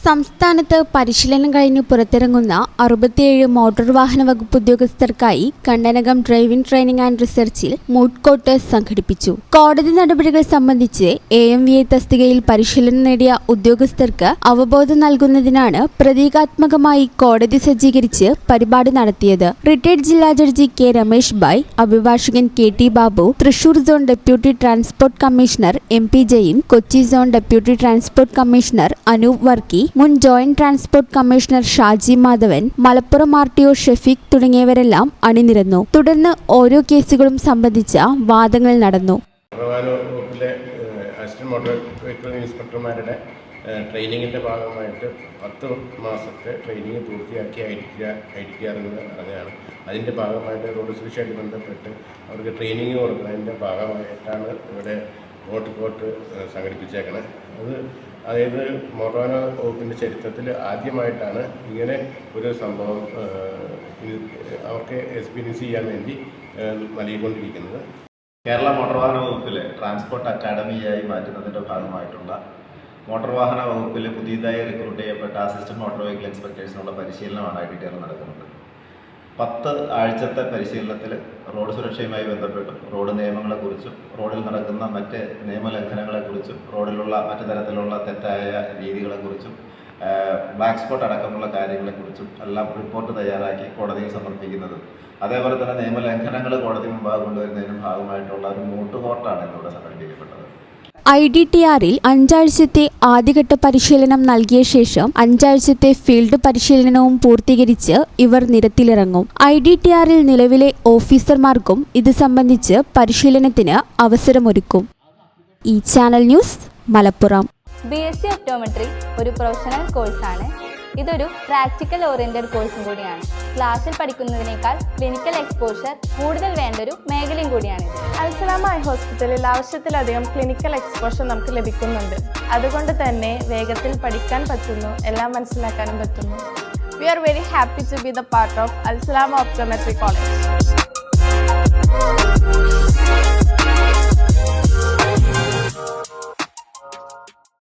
സംസ്ഥാനത്ത് പരിശീലനം കഴിഞ്ഞ് പുറത്തിറങ്ങുന്ന 67 മോട്ടോർ വാഹന വകുപ്പ് ഉദ്യോഗസ്ഥർക്കായി കണ്ടനകം ഡ്രൈവിംഗ് ട്രെയിനിംഗ് ആൻഡ് റിസർച്ചിൽ മൂട്ട് കോർട്ട് സംഘടിപ്പിച്ചു. കോടതി നടപടികൾ സംബന്ധിച്ച് AMVA തസ്തികയിൽ പരിശീലനം നേടിയ ഉദ്യോഗസ്ഥർക്ക് അവബോധം നൽകുന്നതിനാണ് പ്രതീകാത്മകമായി കോടതി സജ്ജീകരിച്ച് പരിപാടി നടത്തിയത്. റിട്ടയർഡ് ജില്ലാ ജഡ്ജി K. രമേശ് ബായ്, അഭിഭാഷകൻ KT Babu, Thrissur zone deputy transport commissioner MP Jain, Kochi zone deputy transport commissioner Anoop Varkey, മുൻ joint transport commissioner Shaji Madhavan, Malappuram RTO Shefeeq തുടങ്ങിയവരെല്ലാം അണിനിരന്നു. തുടർന്ന് ഓരോ കേസുകളും സംബന്ധിച്ച വാദങ്ങൾ നടന്നു. അസിസ്റ്റന്റ് മോട്ടോർ വെഹിക്കിൾ ഇൻസ്പെക്ടർമാരുടെ ട്രെയിനിങ്ങിൻ്റെ ഭാഗമായിട്ട് 10 മാസത്തെ ട്രെയിനിങ് പൂർത്തിയാക്കിയാണെന്ന് പറഞ്ഞതാണ്. അതിൻ്റെ ഭാഗമായിട്ട് റോഡ് സുരക്ഷയായിട്ട് ബന്ധപ്പെട്ട് അവർക്ക് ട്രെയിനിങ് കൊടുക്കുന്നതിൻ്റെ ഭാഗമായിട്ടാണ് ഇവിടെ മൂട്ട് കോർട്ട് സംഘടിപ്പിച്ചേക്കണത്. അതായത് മോട്ടോർ വാഹന വകുപ്പിൻ്റെ ചരിത്രത്തിൽ ആദ്യമായിട്ടാണ് ഇങ്ങനെ ഒരു സംഭവം അവർക്ക് എക്സ്പീരിയൻസ് ചെയ്യാൻ വേണ്ടി നൽകിക്കൊണ്ടിരിക്കുന്നത്. കേരള മോട്ടോർ വാഹന വകുപ്പിലെ ട്രാൻസ്പോർട്ട് അക്കാഡമിയായി മാറ്റുന്നതിൻ്റെ ഭാഗമായിട്ടുള്ള മോട്ടോർ വാഹന വകുപ്പിൽ പുതിയതായി റിക്രൂട്ട് ചെയ്യപ്പെട്ട അസിസ്റ്റന്റ് മോട്ടോർ വെഹിക്കിൾ ഇൻസ്പെക്ടേഴ്സിനുള്ള പരിശീലനമാണ് IDTR നടക്കുന്നത്. 10 ആഴ്ചത്തെ പരിശീലനത്തിൽ റോഡ് സുരക്ഷയുമായി ബന്ധപ്പെട്ടും റോഡ് നിയമങ്ങളെക്കുറിച്ചും റോഡിൽ നടക്കുന്ന മറ്റ് നിയമലംഘനങ്ങളെക്കുറിച്ചും റോഡിലുള്ള മറ്റു തരത്തിലുള്ള തെറ്റായ രീതികളെക്കുറിച്ചും ബ്ലാക്ക് സ്പോട്ട് അടക്കമുള്ള കാര്യങ്ങളെക്കുറിച്ചും എല്ലാം റിപ്പോർട്ട് തയ്യാറാക്കി കോടതിയിൽ സമർപ്പിക്കുന്നതും അതേപോലെ തന്നെ നിയമലംഘനങ്ങൾ കോടതി മുമ്പാകെ കൊണ്ടുവരുന്നതിനും ഭാഗമായിട്ടുള്ള ഒരു മൂട്ട് കോർട്ടാണ് ഇന്നിവിടെ സംഘടിപ്പിക്കപ്പെട്ടത്. IDTRൽ 5 ആഴ്ചത്തെ ആദ്യഘട്ട പരിശീലനം നൽകിയ ശേഷം 5 ആഴ്ചത്തെ ഫീൽഡ് പരിശീലനവും പൂർത്തീകരിച്ച് ഇവർ നിരത്തിലിറങ്ങും. IDTRൽ നിലവിലെ ഓഫീസർമാർക്കും ഇത് സംബന്ധിച്ച് പരിശീലനത്തിന് അവസരമൊരുക്കും. ഈ channel news, Malappuram. BSc optometry ഒരു പ്രൊഫഷണൽ കോഴ്സാണ്. ഇതൊരു പ്രാക്ടിക്കൽ ഓറിയന്റഡ് കോഴ്സും കൂടിയാണ്. ക്ലാസ്സിൽ പഠിക്കുന്നതിനേക്കാൾ ക്ലിനിക്കൽ എക്സ്പോഷർ കൂടുതൽ വേണ്ടൊരു മേഖലയും കൂടിയാണിത്. അൽസലാമ ഐ ഹോസ്പിറ്റലിൽ ആവശ്യത്തിലധികം ക്ലിനിക്കൽ എക്സ്പോഷർ നമുക്ക് ലഭിക്കുന്നുണ്ട്. അതുകൊണ്ട് തന്നെ വേഗത്തിൽ പഠിക്കാൻ പറ്റുന്നു, എല്ലാം മനസ്സിലാക്കാനും പറ്റുന്നു. We are very happy to be the part of Al Salama Optometry College.